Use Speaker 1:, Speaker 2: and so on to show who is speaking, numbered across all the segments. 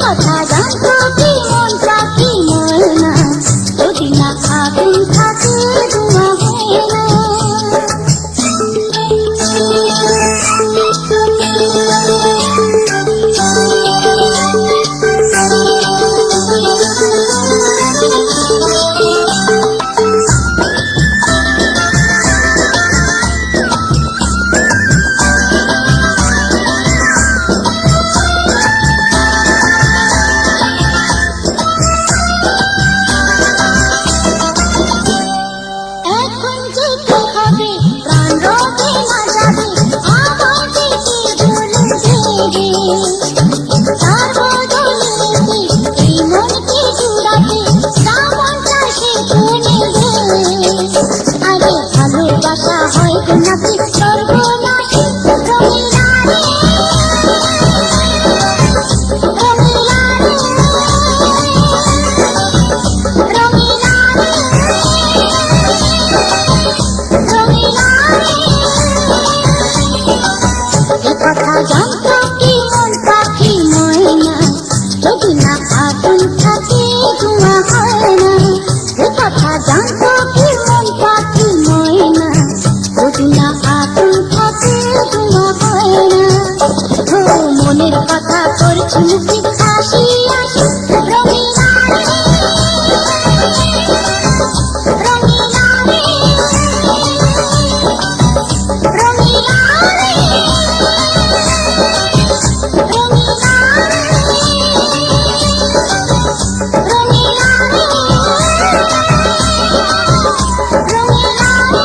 Speaker 1: কথা জানতো কি মন পাখি ময়না, যদি না আগুন থাকে ধোঁয়া হয় না। ভালোবাসা হয় নাকি সর্বনাশী, রঙিলা রে রঙিলা রে রঙিলা রে রঙিলা রে। এ কথা জানতো কি মন পাখি ময়না, যদি না আগুন থাকে ধোঁয়া হয় না। এ কথা জানতো কি মন পাখি ময়না, যদি না আগুন থাকে ধোঁয়া হয় না। ও মনের কথা করছি মুখে হাসি হাসি, রঙিলা রে রঙিলা রে রঙিলা রে রঙিলা রে রঙিলা রে রঙিলা রে।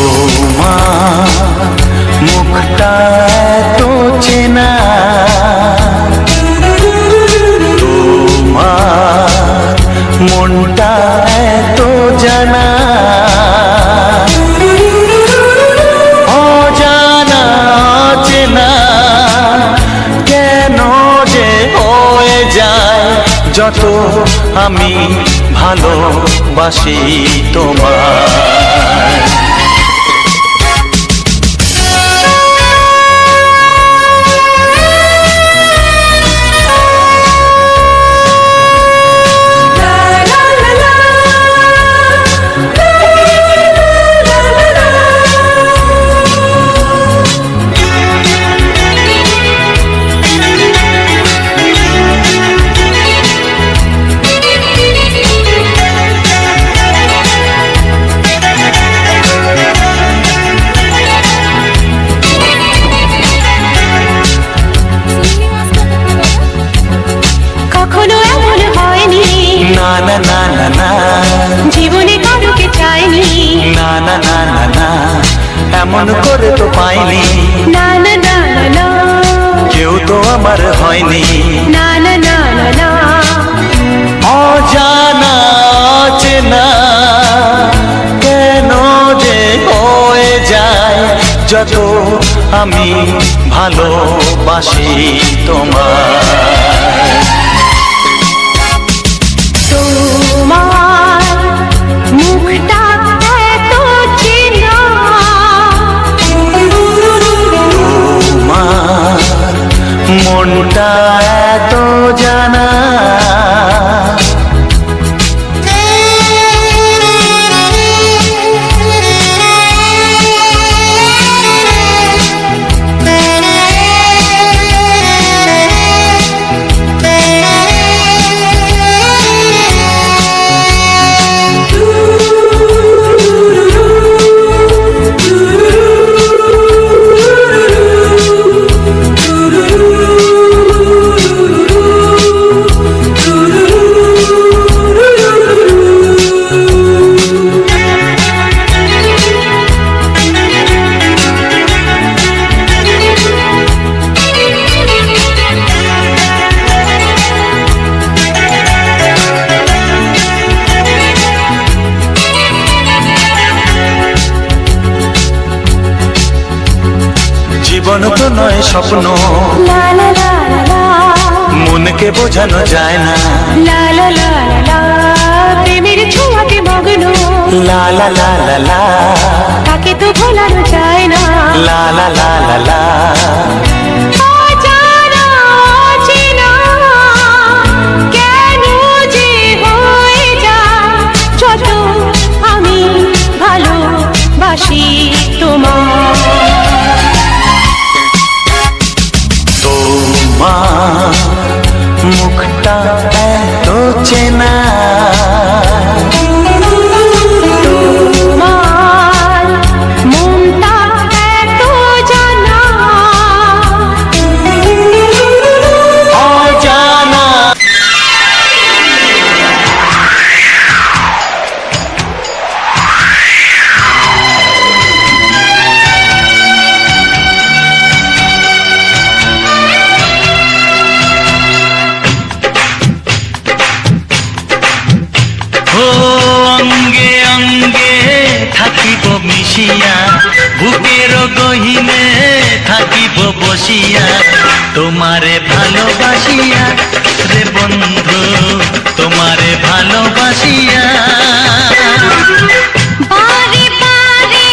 Speaker 2: তোমার মুখটা এত চেনা, তোমার মনটা এত জানা, অজানা চেনা কেন যে হয়ে যায় যত আমি ভালোবাসি তোমায়। না না না না,
Speaker 3: জীবনে কারোকে চাইনি,
Speaker 2: না না না না না, এমন করে তো পাইনি,
Speaker 3: না না না না না,
Speaker 2: কেউ তো আমার হয়নি,
Speaker 3: না না না না না,
Speaker 2: অজানা চেনা কেন যে হয়ে যায় যত আমি ভালোবাসি তোমায়।
Speaker 3: তোমার মুখটা এত চেনা,
Speaker 2: তোমার মনটা এত জানা, জীবন তো নয় স্বপ্ন,
Speaker 3: লা লা লা লা,
Speaker 2: মনকে বোঝানো যায় না,
Speaker 3: লা লা লা লা, প্রেমের ছোঁয়াতে মগ্ন,
Speaker 2: লা লা লা লা লা,
Speaker 3: তাকে তো ভোলানো যায় না,
Speaker 2: লা লা লা লা লা,
Speaker 3: অজানা চেনা কেন যে হয়ে যায় যত আমি ভালোবাসি তোমায়।
Speaker 2: তোমার মুখটা এত চেনা,
Speaker 3: তোমার মনটা এত জানা,
Speaker 2: অজানা অঙ্গে অঙ্গে থাকিব মিশিয়া, বুকের গহিনে থাকিব বসিয়া, তোমারে ভালোবাসিয়া রে বন্ধু, তোমারে ভালোবাসিয়া।
Speaker 3: বারে বারে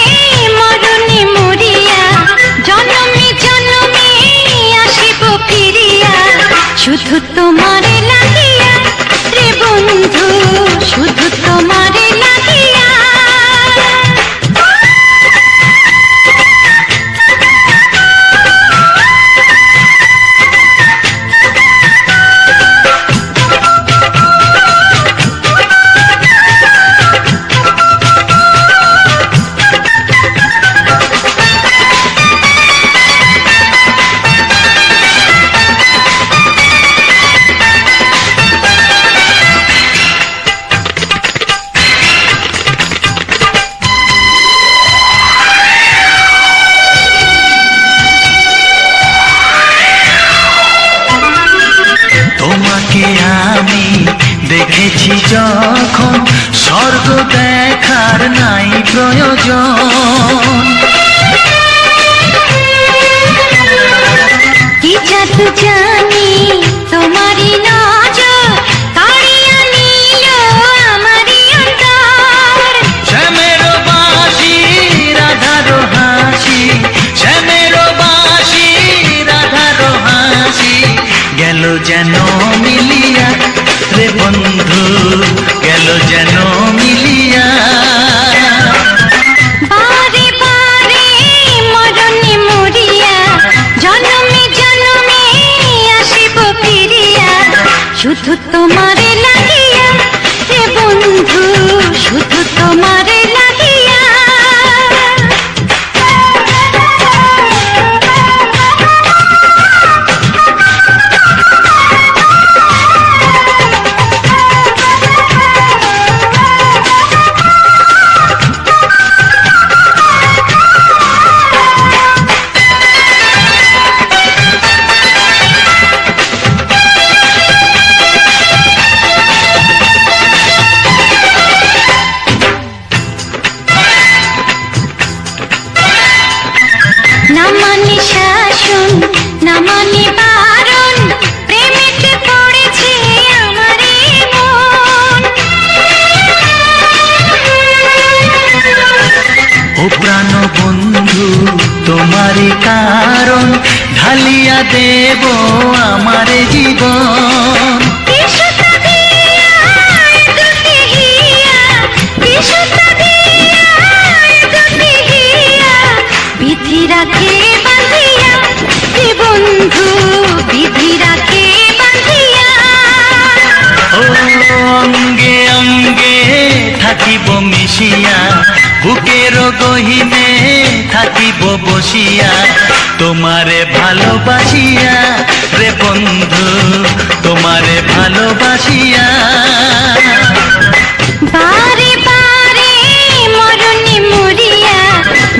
Speaker 3: মরণে মরিয়া, জনমে জনমে আসিব ফিরিয়া, শুধু তোমারে লাগিয়া রে বন্ধু, শুধু তোমারে লাগিয়া।
Speaker 2: যখন স্বর্গ দেখার নাই প্রয়োজন।
Speaker 1: কি জাদু জানি তোমারই নজর কাড়িয়া নিল আমারই অন্তর।
Speaker 2: শ্যামের বাঁশি রাধার হাসি, শ্যামের বাঁশি রাধার হাসি গেল যেন মিলিয়া রে বন্ধু, গেল যেন মিলিয়া।
Speaker 1: বারে বারে মরণে মরিয়া জন্মে জন্মে আসিব ফিরিয়া, শুধু তোমারে লাগিয়া হে বন্ধু, শুধু তোমারে লাগিয়া। না মানে শাসন, না মানে বারণ, প্রেমেতে পড়েছে আমারে মন।
Speaker 2: ও প্রাণ বন্ধু তোমারই কারণ ঢালিয়া দেব আমারে জীবন।
Speaker 1: কিসুতা দিয়া দুটি হিয়া, কিসুতা দিয়া দুটি হিয়া, বিধি রাখে বাঁধিয়া হে বন্ধু, বিধি রাখে বাঁধিয়া।
Speaker 2: ও অঙ্গে অঙ্গে থাকিব মিশিয়া, বুকের গহিনে থাকিব বসিয়া, তোমারে ভালোবাসিয়া রে বন্ধু, তোমারে ভালোবাসিয়া।
Speaker 1: বারে বারে মরণে মরিয়া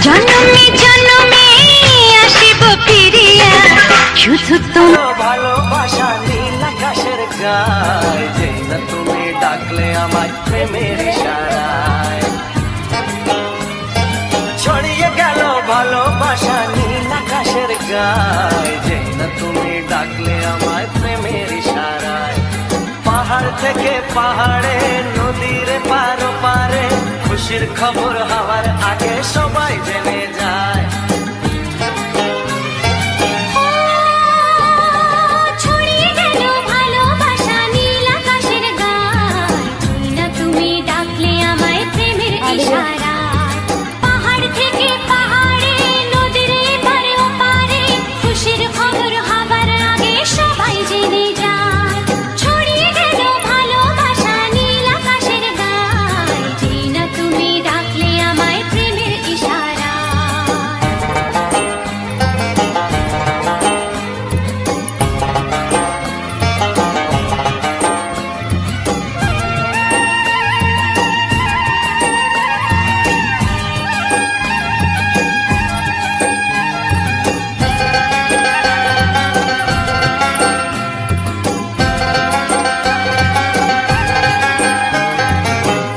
Speaker 1: জন্মে জন্মে আসিব ফিরিয়া, শুধু তোমার
Speaker 4: ভালোবাসা নীল আকাশের গায়, যে না তুমি ডাকলে আমার প্রেমের ইশারায় ছড়িয়ে গেল ভালোবাসা নীল আকাশের গায়, যে না তুমি ডাকলে আমার প্রেমের ইশারায়। পাহাড় থেকে পাহাড়ে নদীর পারো পারে খুশির খবর হওয়ার আগে সবাই জেনে যায়।
Speaker 1: ছড়িয়ে গেল ভালোবাসা নীল আকাশের গায়, না তুমি ডাকলে আমায় প্রেমের ইশারায়। পাহাড় থেকে পাহাড়ে নদীর এপারে ওপারে খুশির খবর হবার আগে সবাই জেনে যায়। ছড়িয়ে গেল ভালোবাসা নীল আকাশের গায়, না তুমি ডাকলে আমায় প্রেমের ইশারায়।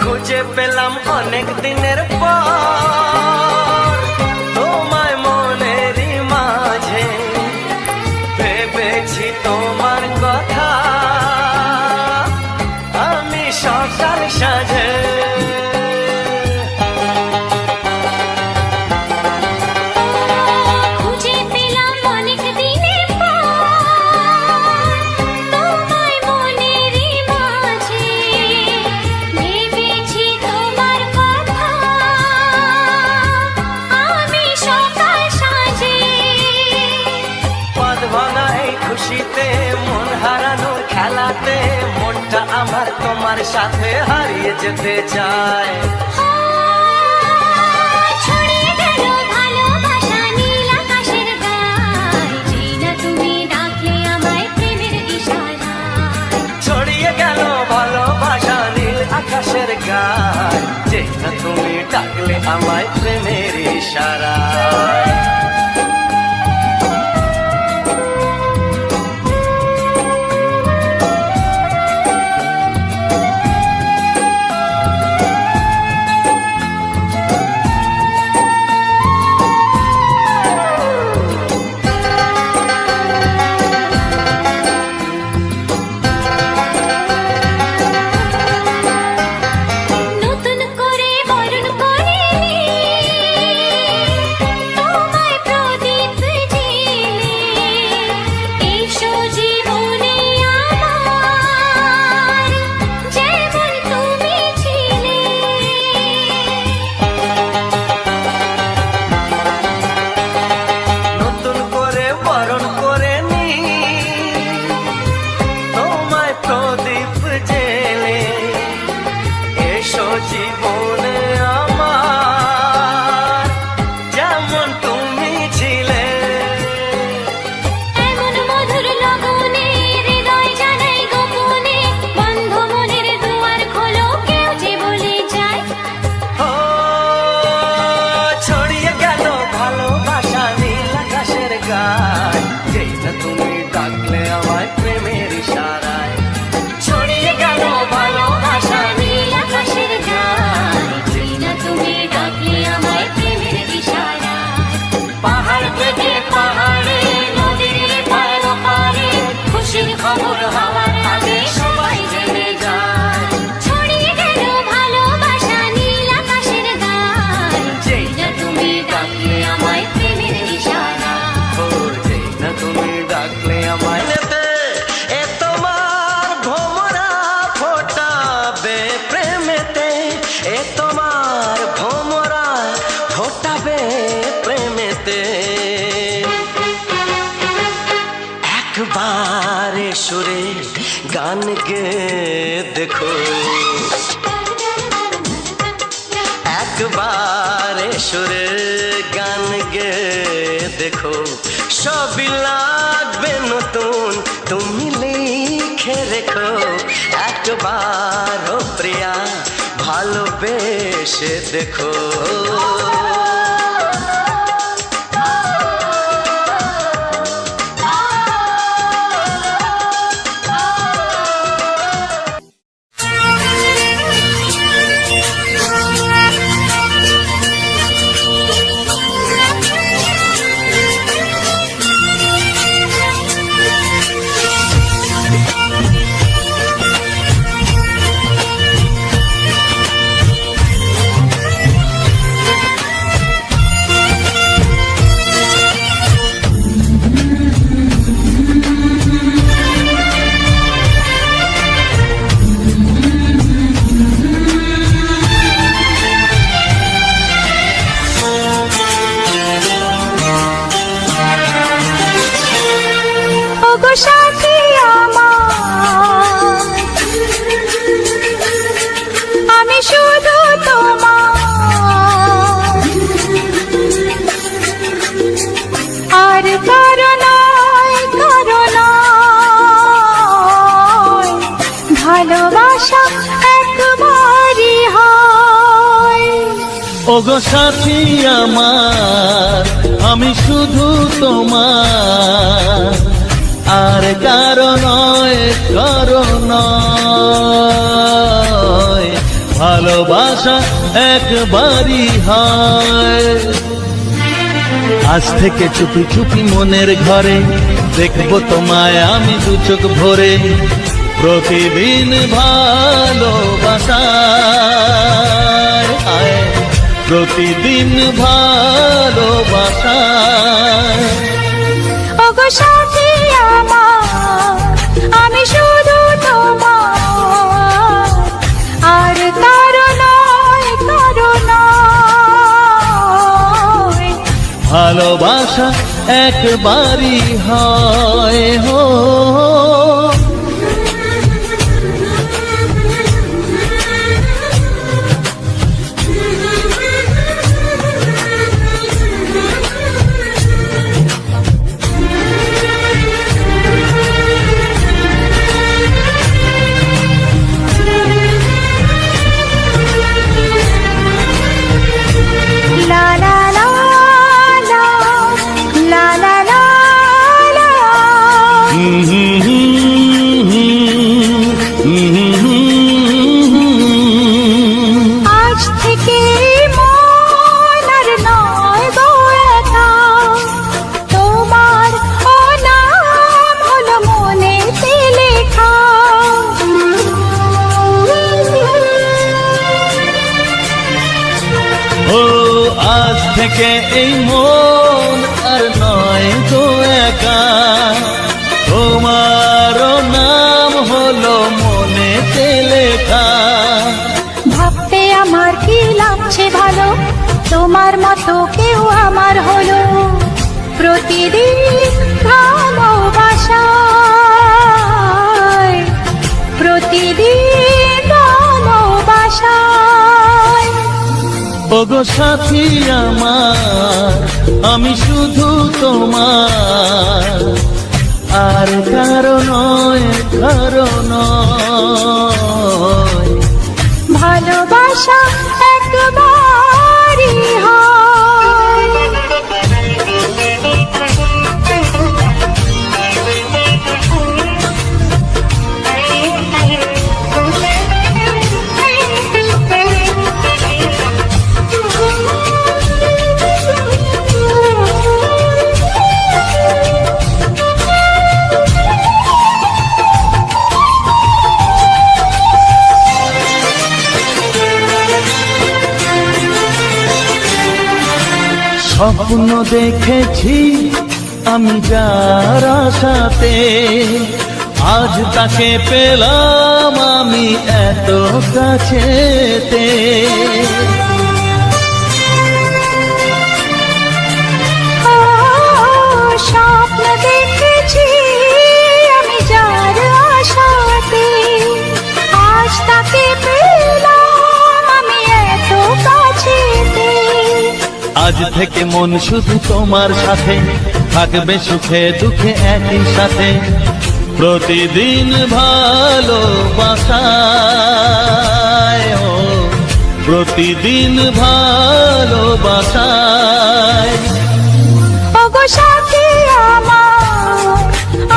Speaker 4: খুঁজে পেলাম অনেক দিনের পর তোমায় মনেরই মাঝে, ভেবেছি তোমার কথা আমি সকাল সাজে।
Speaker 1: খুঁজে পেলাম অনেক দিনের পর তোমায় মনেরই মাঝে, ভেবেছি তোমার কথা আমি সকাল সাজে।
Speaker 4: পদ ভাঙা এই খুশিতে মন হারানোর খেলাতে মনটা আমার তোমার সাথে হারিয়ে যেতে চায়।
Speaker 1: ছড়িয়ে গেল ভালোবাসা নীল আকাশের গায়, না তুমি ডাকলে আমায় প্রেমের ইশারায়।
Speaker 4: ছড়িয়ে গেল ভালোবাসা নীল আকাশের গায়, যে না তুমি ডাকলে আমায় প্রেমের ইশারায়। দেখো, একবারে সুরের গান গে দেখো, সবই লাগবে নতুন, তুমি লিখে রেখো। একবার ও প্রিয়া ভালোবেসে দেখো।
Speaker 1: ওগো সাথী আমার, আমি শুধু তোমার, আর কারো নয়, কারো নয়, ভালোবাসা একবারই হয়।
Speaker 2: ওগো সাথী আমার, আমি শুধু তোমার, আর কারো নয়, কারো নয়, ভালোবাসা একবারই হয়। আজ থেকে চুপি চুপি মনের ঘরে দেখবো তোমায় আমি দু চোখ ভরে, প্রতিদিন ভালোবাসায়, প্রতিদিন ভালোবাসায়।
Speaker 1: ওগো সাথী আমার, আমি শুধু তোমার, আর কারো নয়, কারো নয়,
Speaker 2: ভালোবাসা একবারই হয় হো।
Speaker 1: লা লা লা লা, লা লা লা লা। আজ থেকে মন আর নয় গো একা, তোমার ও নাম হলো মনেতে লেখা।
Speaker 2: ও আজ থেকে এই মন আর নয় তো একা, তোমারও নাম হলো মনেতে লেখা।
Speaker 1: ভাবতে আমার কি লাগছে ভালো, তোমার মতো কেউ আমার হলো, প্রতিদিন ভালোবাসায়, প্রতিদিন ভালোবাসায়।
Speaker 2: ওগো সাথী আমার, আমি শুধু তোমার, আর কারো নয়, কারো নয়,
Speaker 1: ভালোবাসা একবারই হয়।
Speaker 2: স্বপ্ন দেখেছি আমি যার আশাতে, আজ তাকে পেলাম আমি এত কাছেতে।
Speaker 1: স্বপ্ন দেখেছি আমি যার আশাতে, আজ
Speaker 2: আজ থেকে মন শুধু তোমার সাথে, থাকবে সুখে দুঃখে একই সাথে। প্রতিদিন ভালোবাসায়, ও প্রতিদিন ভালোবাসায়।
Speaker 1: ওগো সাথী আমার,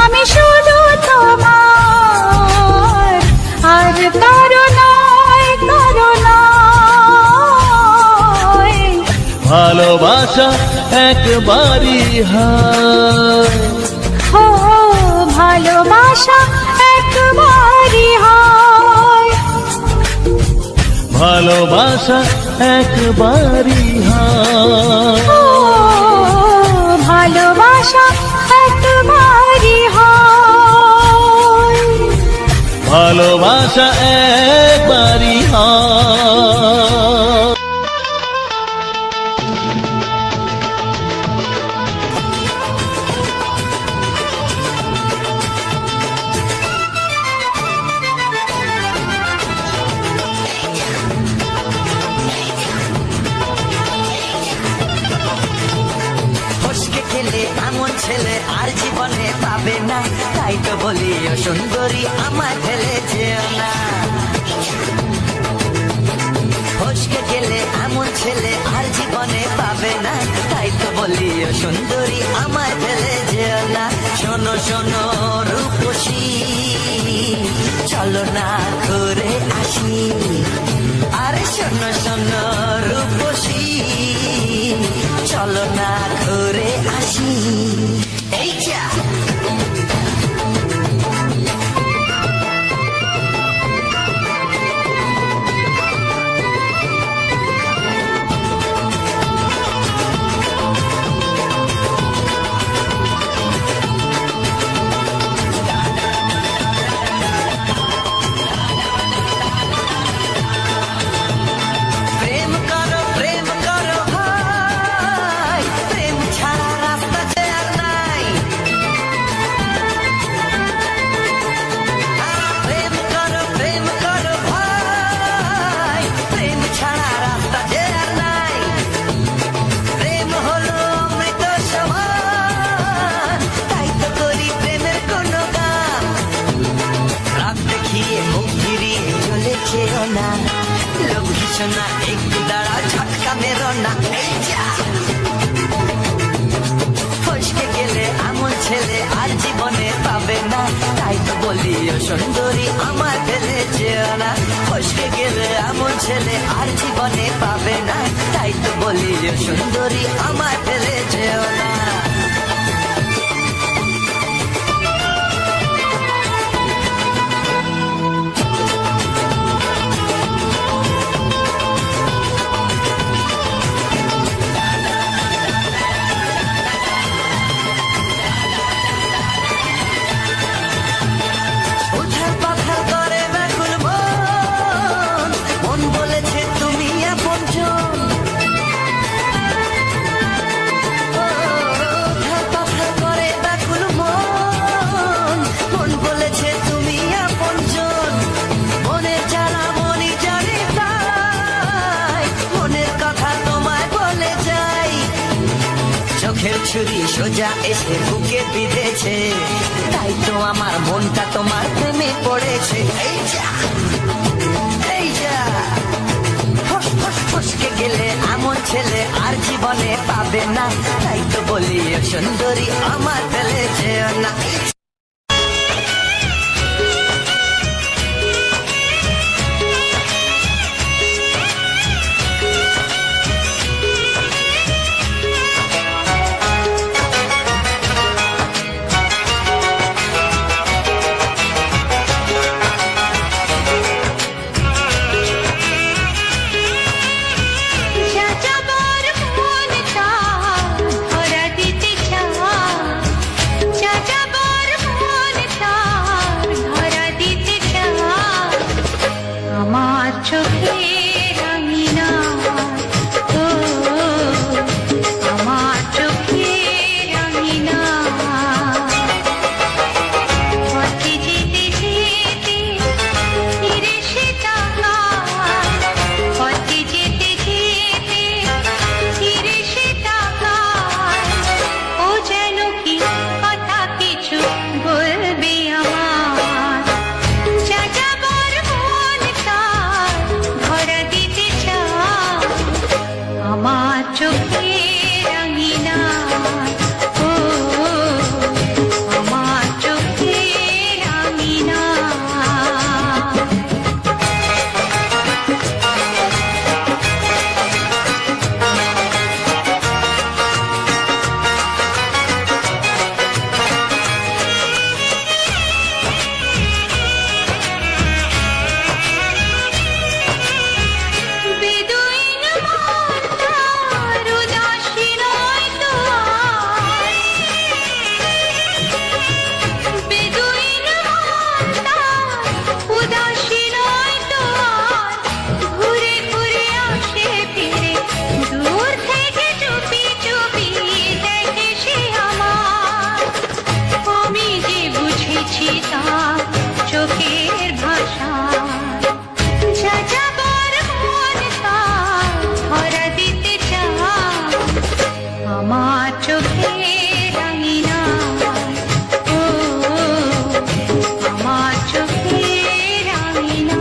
Speaker 1: আমি শুধু তোমার, আর কারো নয়, কারো নয়।
Speaker 2: ভালোবাসা একবারই হয়,
Speaker 1: ও ভালোবাসা একবারই হয়।
Speaker 2: ভালোবাসা একবারই হয়।
Speaker 1: ও ভালোবাসা একবারই হয়।
Speaker 2: ভালোবাসা একবারই হয়।
Speaker 4: ফসকে খেলে এমন ছেলে আর জীবনে পাবে না, তাই তো বলি ও সুন্দরী আমায় ফেলে যেও না। ফসকে গেলে এমন ছেলে আর জীবনে পাবে না, তাই তো বলি ও সুন্দরী আমায় ফেলে যেও না। শোনো শোনো রূপসী, চলো না করে আসি। আরে শোনো শোনো রূপসী, চলো না ঘুরে আসি। এই যা প্রেম করো প্রেম করো ভাই, প্রেম ছাড়া রাস্তা যে আর নাই। প্রেম করো ভাই, প্রেম ছাড়া রাস্তা যে আর নাই। প্রেম হলো অমৃত সমান, তাই তো করি প্রেমের কোনো গান। রাত দেখিয়ে মুখ ফিরিয়ে চলে যেও না, লোক ভীষণা একটু দাঁড়া ঝটকা মেরো না। এই যা ফসকে গেলে এমন ছেলে আর জীবনে পাবে না, তাই তো বলি ও সুন্দরী আমার ফেলে যেও না। ফসকে গেলে এমন ছেলে আর জীবনে পাবে না, তাই তো বলি ও সুন্দরী আমার ফেলে যেও না। উঠার পাখার করে ব্যাকুল মন, মন বলেছে তুমি আপনজন। উঠার পাখার করে ব্যাকুল মন, মন বলেছে তুমি আপনজন। মনের জ্বালা মনই জানে তাই, মনের কথা তোমায় বলে যাই। চোখের ছুরি সোজা এসে বুকে বিঁধেছে, তাই তো আমার মনটা তোমার প্রেমে পড়েছে। এই যা এই যা ফসকে গেলে এমন ছেলে আর জীবনে পাবে না, তাই তো বলি ও সুন্দরী আমার ফেলে যেও না।
Speaker 1: যাযাবর মনটা ধরা দিতে চায়, যাযাবর
Speaker 3: আমার চোখে রাঙিনা, ও আমার চোখে রাঙিনা।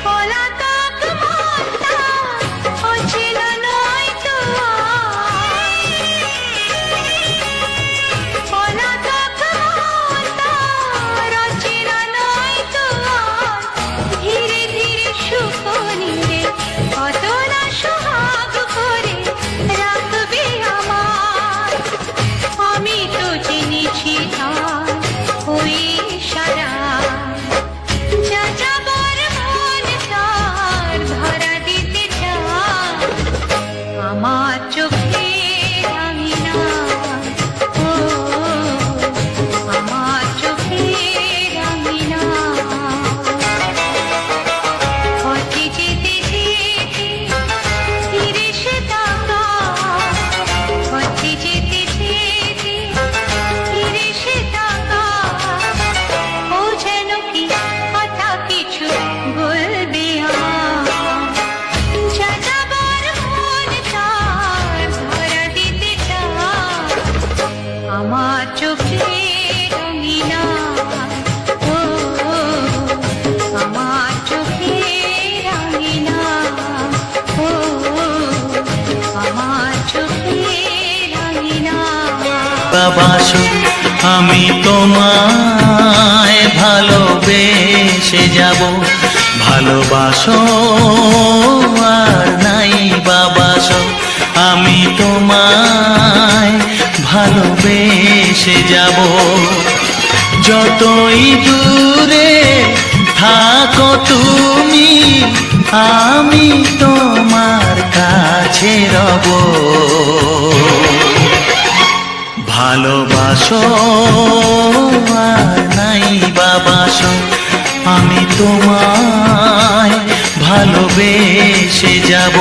Speaker 3: পলাতক মনটা অচেন নয় তো আর। পলাতক মনটা অচেন নয় তো আর। ধীরে ধীরে সুখ নিরে কত না সোহাগ করে রাখবে আমার। আমি তো জেনেছি তার ওই সারা, যা যাবার মন তার ধরা দিতে চায়। আমার চোখে রাঙিনা, ও আমার চোখে রাঙিনা। পথে যেতে যেতে ফিরে সে তাকায়, পথে যেতে যেতে ফিরে সে তাকায়। ও যেন কি কথা কিছু বলবে আমার, যা যাবার মন তার ধরা দিতে চায়। আমার চোখে রঙিনা, ও আমার চোখে রঙিনা, ও আমার চোখে রঙিনা।
Speaker 2: ভালোবাসো আমি তোমায় ভালোবেসে যাব, ভালোবাসো আর নাই বাবাসো আমি তোমায় ভালোবেসে যাব। যতই দূরে থাকো তুমি আমি তোমার কাছে রব। ভালোবাসো আর নাই বাবাসো আমি তোমায় ভালোবেসে যাব।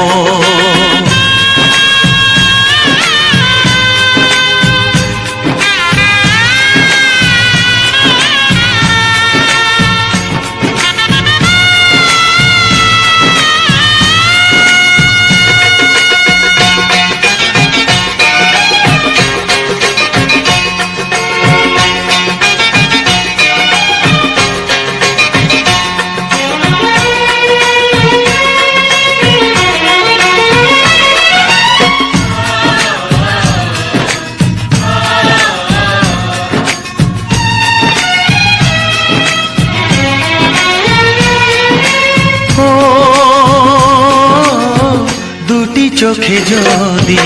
Speaker 2: চোখে যদি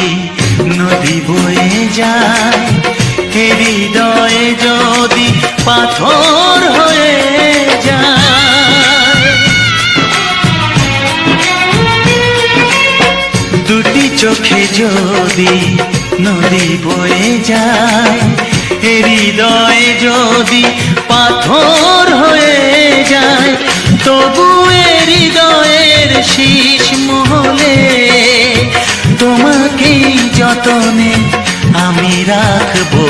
Speaker 2: নদী বয়ে যায়, হৃদয়ে যদি পাথর হয়ে যায়। দুটি চোখে যদি নদী বয়ে যায়, হৃদয়ে যদি পাথর হয়ে যায়, তবু হৃদয়ের শীষ মহলে তোমাকে যতনে আমি রাখবো।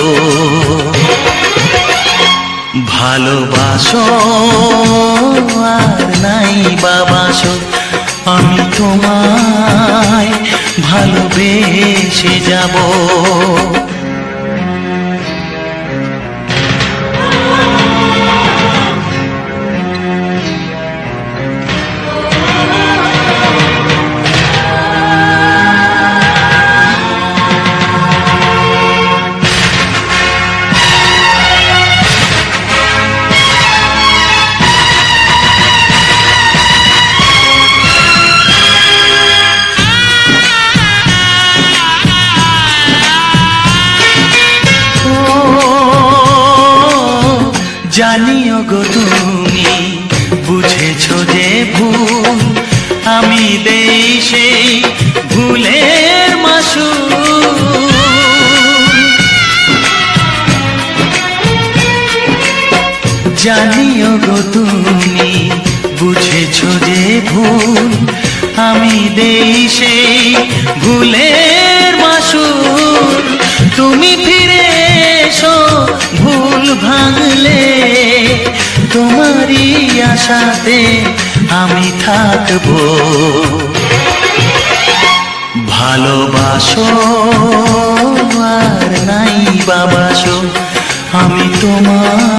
Speaker 2: ভালোবাসো আর নাই বাবাসো আমি তোমায় ভালোবেসে যাব। জানিও গো তুমি বুঝেছো যে ভুল, আমি দেই সেই ভুলের মাসুল। জানিও গো তুমি বুঝেছো যে ভুল আমি দেই সেই ভুলের মাসুল তুমি ফিরে এসো ভুল ভাঙলে তোমারই আশাতে আমি থাকবো ভালোবাসো আর নাই বাবাসো আমি তোমার